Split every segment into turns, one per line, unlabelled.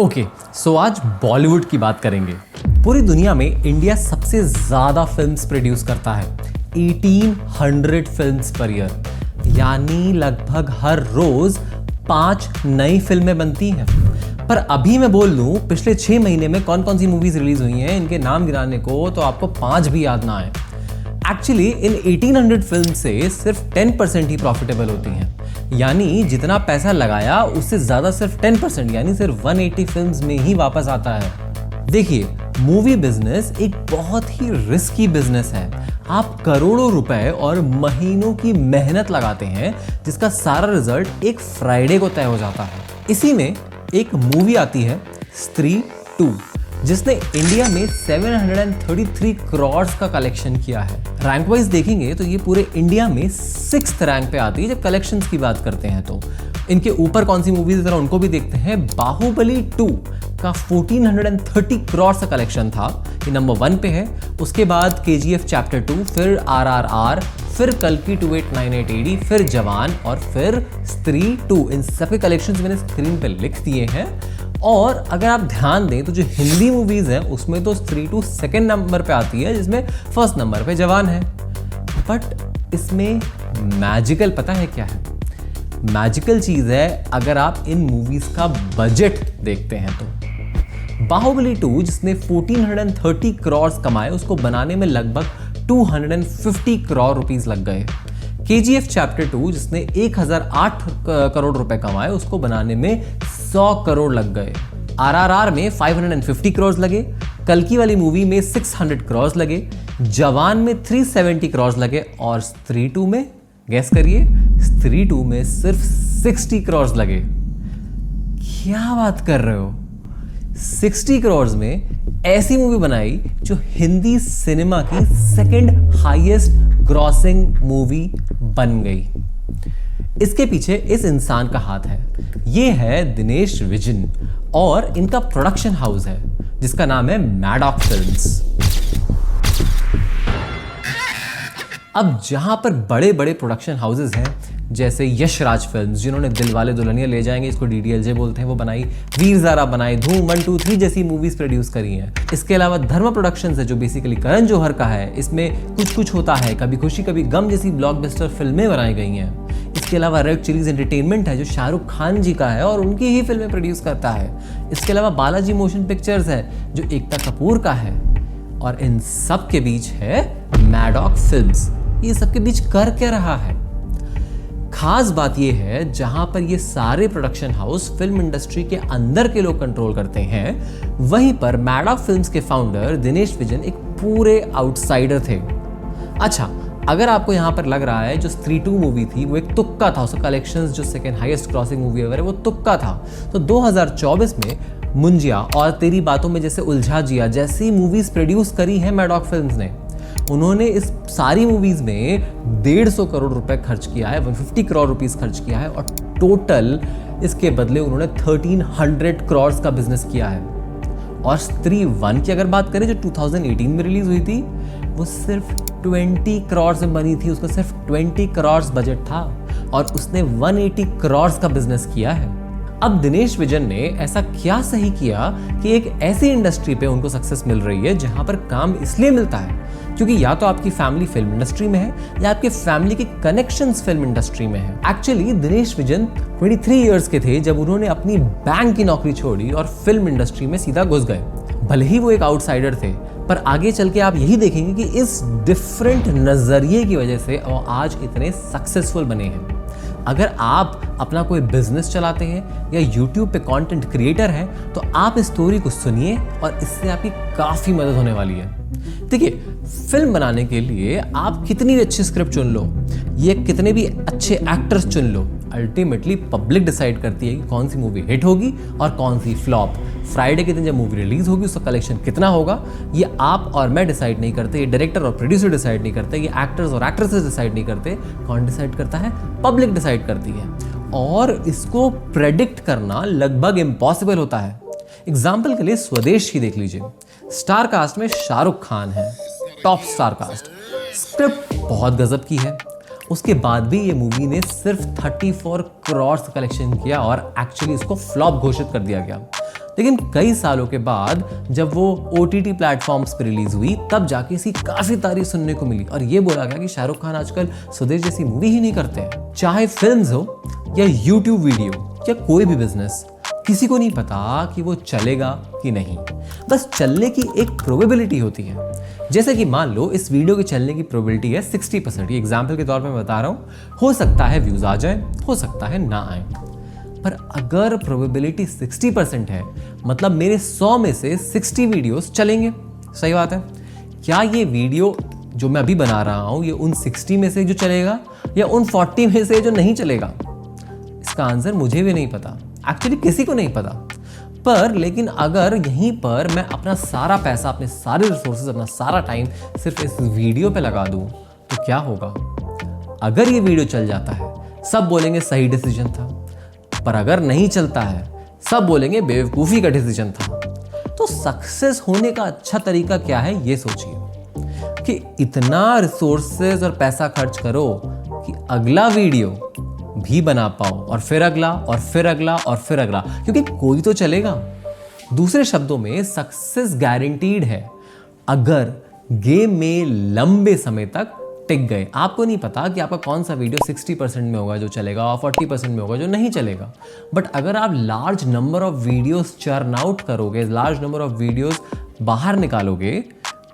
Okay, सो आज बॉलीवुड की बात करेंगे। पूरी दुनिया में इंडिया सबसे ज्यादा फिल्म्स प्रोड्यूस करता है, 1800 फिल्म्स पर ईयर, यानी लगभग हर रोज 5 नई फिल्में बनती हैं। पर अभी मैं बोल दूं पिछले 6 महीने में कौन कौन सी मूवीज रिलीज हुई हैं, इनके नाम गिनाने को तो आपको 5 भी याद ना आए। एक्चुअली इन 1800 फिल्म से सिर्फ 10% ही प्रॉफिटेबल होती हैं, यानी जितना पैसा लगाया उससे ज्यादा सिर्फ 10% यानी सिर्फ 180 फिल्म्स में ही वापस आता है। देखिए, मूवी बिजनेस एक बहुत ही रिस्की बिजनेस है। आप करोड़ों रुपए और महीनों की मेहनत लगाते हैं, जिसका सारा रिजल्ट एक फ्राइडे को तय हो जाता है। इसी में एक मूवी आती है स्त्री 2, जिसने इंडिया में 733 करोड़ का कलेक्शन किया है। रैंक वाइज देखेंगे तो ये पूरे इंडिया में 6th रैंक पे आती है जब कलेक्शंस की बात करते हैं। तो इनके ऊपर कौन सी मूवीज जरा उनको भी देखते हैं। बाहुबली 2 का 1430 करोड़ का कलेक्शन था, ये नंबर 1 पे है। उसके बाद KGF चैप्टर 2, फिर RRR, फिर कल्कि 2898 AD, फिर जवान और फिर स्त्री 2। इन सबके कलेक्शंस मैंने स्क्रीन पे लिख दिए हैं। और अगर आप ध्यान दें तो जो हिंदी मूवीज हैं उसमें तो स्त्री 2 सेकंड नंबर पे आती है, जिसमें फर्स्ट नंबर पे जवान है। बट इसमें मैजिकल पता है क्या है? मैजिकल चीज है अगर आप इन मूवीज का बजट देखते हैं तो। बाहुबली 2 जिसने 1430 करोड़ कमाए, उसको बनाने में लगभग 250 करोड़ रुपीस लग गए। KGF चैप्टर 2 जिसने 1008 करोड़ रुपए कमाए, उसको बनाने में 100 करोड़ लग गए। RRR में 550 करोड़ लगे, कल्कि वाली मूवी में 600 करोड़ लगे, जवान में 370 करोड़ लगे और स्त्री 2 में गैस करिए, स्त्री 2 में सिर्फ 60 करोड़ लगे। क्या बात कर रहे हो? 60 करोड़ में ऐसी मूवी बनाई जो हिंदी सिनेमा की सेकंड हाईएस्ट ग्रॉसिंग मूवी बन गई। इसके पीछे इस इंसान का हाथ है। ये है दिनेश विजन और इनका प्रोडक्शन हाउस है जिसका नाम है मैडॉक फिल्म्स। अब जहां पर बड़े बड़े प्रोडक्शन हाउसेस हैं जैसे यश राज फिल्म्स, जिन्होंने दिलवाले दुल्हनिया ले जाएंगे, इसको DDLJ बोलते हैं, वो बनाई, वीर ज़ारा बनाई, धूम 1, 2, 3 जैसी मूवीज प्रोड्यूस करी हैं। इसके अलावा धर्मा प्रोडक्शंस है जो बेसिकली करण जौहर का है, इसमें कुछ कुछ होता है, कभी खुशी कभी गम जैसी ब्लॉकबस्टर फिल्में बनाई गई हैं। इसके अलावा रेड चिलीज एंटरटेनमेंट है जो शाहरुख खान जी का है और उनकी ही फिल्में प्रोड्यूस करता है। इसके अलावा बालाजी मोशन पिक्चर्स है जो एकता कपूर का है। और इन सब के बीच है मैडॉक फिल्म्स। ये सबके बीच कर क्या रहा है? खास बात यह है, जहां पर ये सारे प्रोडक्शन हाउस फिल्म इंडस्ट्री के अंदर के लोग कंट्रोल करते हैं, वहीं पर मैडॉक फिल्म्स के फाउंडर दिनेश विजन एक पूरे आउटसाइडर थे। अच्छा, अगर आपको यहां पर लग रहा है जो स्त्री 2 मूवी थी वो एक तुक्का था, उसका कलेक्शंस जो सेकंड हाईएस्ट क्रॉसिंग मूवी है वो तुक्का था, तो 2024 में मुंजिया और तेरी बातों में जैसे उलझा जिया जैसी मूवीज प्रोड्यूस करी है मैडॉक फिल्म्स ने। उन्होंने इस सारी मूवीज में 150 करोड़ रुपए खर्च किया है, 150 करोड़ रुपीस खर्च किया है और टोटल इसके बदले उन्होंने 1300 करोड़ का बिजनेस किया है। और स्त्री 1 की अगर बात करें जो 2018 में रिलीज हुई थी, वो सिर्फ 20 करोड़ से बनी थी, उसका सिर्फ 20 करोड़ बजट था और उसने 180 करोड़ का बिजनेस किया है। अब दिनेश विजन ने ऐसा क्या सही किया कि एक ऐसी इंडस्ट्री पे उनको सक्सेस मिल रही है जहां पर काम इसलिए मिलता है क्योंकि या तो आपकी फैमिली फिल्म इंडस्ट्री में है या आपके फैमिली के कनेक्शंस फिल्म इंडस्ट्री में है। एक्चुअली दिनेश विजन 23 इयर्स के थे जब उन्होंने अपनी बैंक की नौकरी छोड़ी और फिल्म इंडस्ट्री में सीधा घुस गए। भले ही वो एक आउटसाइडर थे, पर आगे चल के आप यही देखेंगे कि इस डिफरेंट नजरिए की वजह से वो आज इतने सक्सेसफुल बने हैं। अगर आप अपना कोई बिजनेस चलाते हैं या YouTube पे कंटेंट क्रिएटर हैं, तो आप इस स्टोरी को सुनिए और इससे आपकी काफ़ी मदद होने वाली है। देखिए, फिल्म बनाने के लिए आप कितनी भी अच्छी स्क्रिप्ट चुन लो, ये कितने भी अच्छे एक्टर्स चुन लो, अल्टीमेटली पब्लिक डिसाइड करती है कि कौन सी मूवी हिट होगी और कौन सी फ्लॉप। फ्राइडे के दिन जब मूवी रिलीज होगी उसका कलेक्शन कितना होगा, ये आप और मैं डिसाइड नहीं करते, ये डायरेक्टर और प्रोड्यूसर डिसाइड नहीं करते, ये एक्टर्स और एक्ट्रेसेस डिसाइड नहीं करते। कौन डिसाइड करता है? पब्लिक डिसाइड करती है। और इसको प्रेडिक्ट करना लगभग इम्पॉसिबल होता है। एग्जाम्पल के लिए स्वदेश ही देख लीजिए। स्टार कास्ट में शाहरुख खान है, टॉप स्टार कास्ट, स्क्रिप्ट बहुत गजब की है, उसके बाद भी ये मूवी ने सिर्फ 34 करोड़ कलेक्शन किया और एक्चुअली इसको फ्लॉप घोषित कर दिया गया। लेकिन कई सालों के बाद जब वो OTT प्लेटफॉर्म्स पर रिलीज हुई तब जाके इसकी काफी तारीफ सुनने को मिली और ये बोला गया कि शाहरुख खान आजकल स्वदेश जैसी मूवी ही नहीं करते हैं। चाहे फिल्म्स हो या YouTube वीडियो या कोई भी बिजनेस, किसी को नहीं पता कि वो चलेगा कि नहीं, बस चलने की एक प्रोबेबिलिटी होती है। जैसे कि मान लो इस वीडियो के चलने की प्रोबेबिलिटी है 60%, ये एग्जाम्पल के तौर पे मैं बता रहा हूँ। हो सकता है व्यूज आ जाए, हो सकता है ना आए, पर अगर प्रोबेबिलिटी 60% है मतलब मेरे 100 में से 60 वीडियोस चलेंगे। सही बात है। क्या ये वीडियो जो मैं अभी बना रहा हूँ ये उन 60 में से जो चलेगा या उन 40 में से जो नहीं चलेगा? इसका आंसर मुझे भी नहीं पता, एक्चुअली किसी को नहीं पता। पर लेकिन अगर यहीं पर मैं अपना सारा पैसा, अपने सारे रिसोर्सेज, अपना सारा टाइम सिर्फ इस वीडियो पे लगा दूं तो क्या होगा? अगर ये वीडियो चल जाता है सब बोलेंगे सही डिसीजन था, पर अगर नहीं चलता है सब बोलेंगे बेवकूफ़ी का डिसीजन था। तो सक्सेस होने का अच्छा तरीका क्या है ये सोचिए कि इतना रिसोर्सेज और पैसा खर्च करो कि अगला वीडियो भी बना पाओ और फिर अगला और फिर अगला और फिर अगला, क्योंकि कोई तो चलेगा। दूसरे शब्दों में सक्सेस गारंटीड है अगर गेम में लंबे समय तक टिक गए। आपको नहीं पता कि आपका कौन सा वीडियो 60% में होगा जो चलेगा और 40% में होगा जो नहीं चलेगा, बट अगर आप large number of videos churn out करोगे, लार्ज नंबर ऑफ वीडियोस बाहर निकालोगे,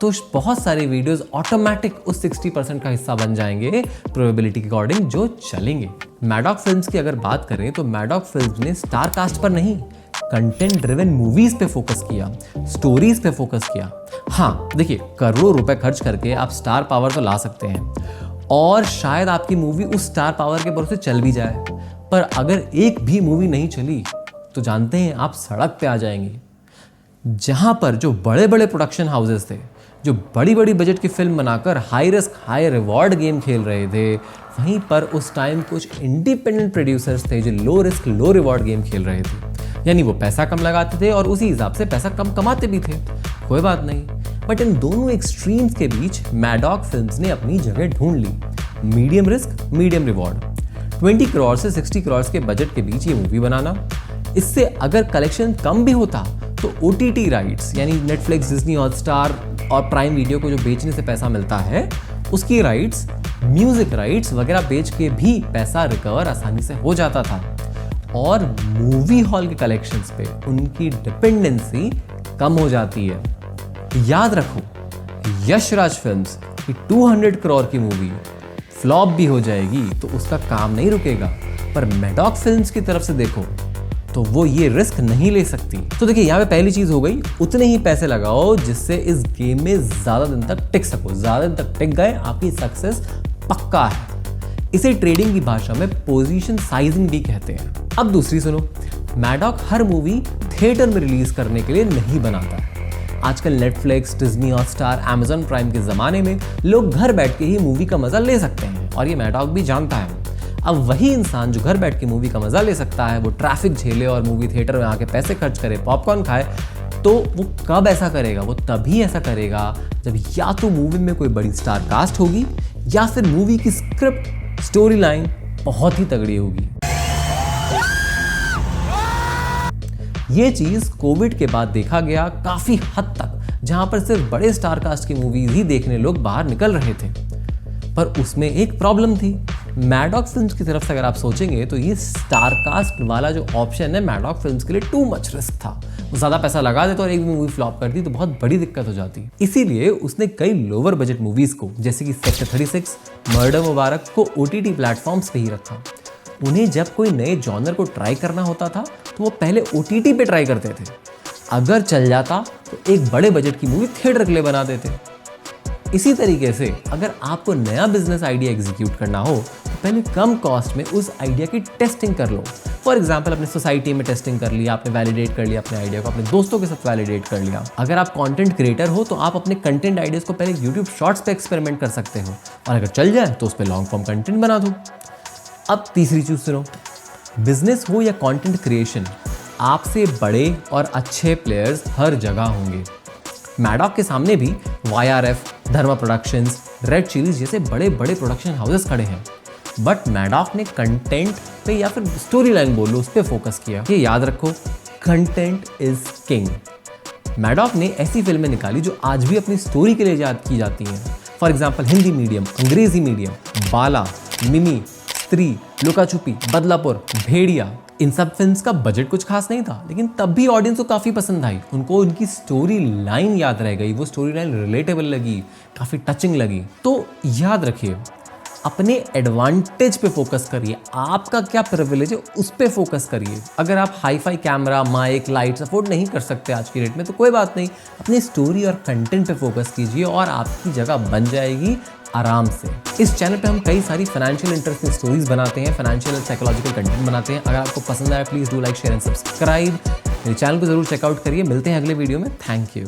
तो बहुत सारे वीडियोस ऑटोमेटिक उस 60% का हिस्सा बन जाएंगे प्रोबेबिलिटी के अकॉर्डिंग जो चलेंगे। मैडॉक फिल्म्स की अगर बात करें तो मैडॉक फिल्म्स ने स्टार कास्ट पर नहीं, कंटेंट ड्रिवन मूवीज पे फोकस किया, स्टोरीज पे फोकस किया। हाँ देखिए, करोड़ों रुपए खर्च करके आप स्टार पावर तो ला सकते हैं और शायद आपकी मूवी उस स्टार पावर के भरोसे चल भी जाए, पर अगर एक भी मूवी नहीं चली तो जानते हैं आप सड़क पे आ जाएंगे। जहां पर जो बड़े बड़े प्रोडक्शन हाउसेस थे, जो बड़ी बड़ी बजट की फिल्म बनाकर high risk high reward game खेल रहे थे, वहीं पर उस टाइम कुछ इंडिपेंडेंट प्रोड्यूसर्स थे जो लो रिस्क लो रिवॉर्ड गेम खेल रहे थे। यानी वो पैसा कम लगाते थे और उसी हिसाब से पैसा कम कमाते भी थे। कोई बात नहीं, बट इन दोनों एक्सट्रीम्स के बीच मैडॉक फिल्म्स ने अपनी जगह ढूंढ ली। Medium risk medium reward, 20 crore से 60 करोड़ के बजट के बीच ये मूवी बनाना। इससे अगर कलेक्शन कम भी होता तो OTT राइट्स यानी नेटफ्लिक्स, डिज्नी हॉटस्टार और प्राइम वीडियो को जो बेचने से पैसा मिलता है उसकी राइट्स, म्यूजिक राइट्स वगैरह बेच के भी पैसा रिकवर आसानी से हो जाता था और मूवी हॉल के कलेक्शंस पे उनकी डिपेंडेंसी कम हो जाती है। याद रखो, यश राज फिल्म्स की 200 करोड़ की मूवी फ्लॉप भी हो जाएगी तो उसका काम नहीं रुकेगा, पर मैडॉक फिल्म्स की तरफ से देखो तो वो ये रिस्क नहीं ले सकती। तो देखिए यहाँ पे पहली चीज हो गई, उतने ही पैसे लगाओ जिससे इस गेम में ज्यादा दिन तक टिक सको। ज्यादा दिन तक टिक गए आपकी सक्सेस पक्का है। इसे ट्रेडिंग की भाषा में पोजीशन साइजिंग भी कहते हैं। अब दूसरी सुनो, मैडॉक हर मूवी थिएटर में रिलीज करने के लिए नहीं बनाता है। आजकल Netflix, Disney Hotstar, Amazon prime के जमाने में लोग घर बैठ के ही मूवी का मजा ले सकते हैं और ये मैडॉक भी जानता है। अब वही इंसान जो घर बैठ के मूवी का मजा ले सकता है वो ट्रैफिक झेले और मूवी थिएटर में आके पैसे खर्च करे, पॉपकॉर्न खाए, तो वो कब ऐसा करेगा? वो तभी ऐसा करेगा जब या तो मूवी में कोई बड़ी स्टार कास्ट होगी या फिर मूवी की स्क्रिप्ट, स्टोरी लाइन बहुत ही तगड़ी होगी। ये चीज कोविड के बाद देखा गया काफी हद तक, जहां पर सिर्फ बड़े स्टार कास्ट की मूवीज ही देखने लोग बाहर निकल रहे थे। पर उसमें एक प्रॉब्लम थी। मैडॉक फिल्म्स की तरफ से अगर आप सोचेंगे तो ये स्टार कास्ट वाला जो ऑप्शन है मैडॉक फिल्म्स के लिए टू मच रिस्क था। वो ज्यादा पैसा लगा देता और एक भी मूवी फ्लॉप कर दी तो बहुत बड़ी दिक्कत हो जाती। इसीलिए उसने कई लोअर बजट मूवीज को, जैसे कि सेक्टर 36, मर्डर मुबारक को OTT प्लेटफॉर्म्स पे ही रखा। उन्हें जब कोई नए जॉनर को ट्राई करना होता था तो वो पहले OTT पे ट्राई करते थे। अगर चल जाता तो एक बड़े बजट की मूवी थिएटर के लिए बना देते। इसी तरीके से अगर आपको नया बिजनेस आइडिया एग्जीक्यूट करना हो तो पहले कम कॉस्ट में उस आइडिया की टेस्टिंग कर लो। फॉर एग्जाम्पल, अपने सोसाइटी में टेस्टिंग कर लिया, आपने वैलिडेट कर लिया अपने आइडिया को, अपने दोस्तों के साथ वैलिडेट कर लिया। अगर आप कंटेंट क्रिएटर हो तो आप अपने कंटेंट आइडियाज को पहले YouTube शॉर्ट्स पे एक्सपेरिमेंट कर सकते हो और अगर चल जाए तो उस पर लॉन्ग फॉर्म कंटेंट बना दो। अब तीसरी चीज सुनो, बिजनेस हो या कंटेंट क्रिएशन, आपसे बड़े और अच्छे प्लेयर्स हर जगह होंगे। मैडॉक के सामने भी YRF, धर्मा प्रोडक्शंस, रेड चिलीज जैसे बड़े बड़े प्रोडक्शन हाउसेस खड़े हैं, बट मैडॉक ने कंटेंट पे या फिर स्टोरी लाइन बोलो उस पर फोकस किया। ये याद रखो, कंटेंट इज किंग। मैडॉक ने ऐसी फिल्में निकाली जो आज भी अपनी स्टोरी के लिए याद की जाती हैं। फॉर एग्जाम्पल हिंदी मीडियम, अंग्रेजी मीडियम, बाला, मिमी, स्त्री, लुका छुपी, बदलापुर, भेड़िया। इन सब फिल्म्स का बजट कुछ खास नहीं था, लेकिन तब भी ऑडियंस को काफ़ी पसंद आई। उनको उनकी स्टोरी लाइन याद रह गई, वो स्टोरी लाइन रिलेटेबल लगी, काफ़ी टचिंग लगी। तो याद रखिए, अपने एडवांटेज पे फोकस करिए। आपका क्या प्रिविलेज है उस पे फोकस करिए। अगर आप hi fi camera, mic, lights afford नहीं कर सकते आज की डेट में तो कोई बात नहीं, अपनी स्टोरी और कंटेंट पे फोकस कीजिए और आपकी जगह बन जाएगी आराम से। इस चैनल पे हम कई सारी फाइनेंशियल इंटरेस्टिंग स्टोरीज बनाते हैं, फाइनेंशियल एंड साइकोलॉजिकल कंटेंट बनाते हैं। अगर आपको पसंद आया please do like, share and subscribe. मेरे चैनल को जरूर चेकआउट करिए। मिलते हैं अगले वीडियो में। Thank you.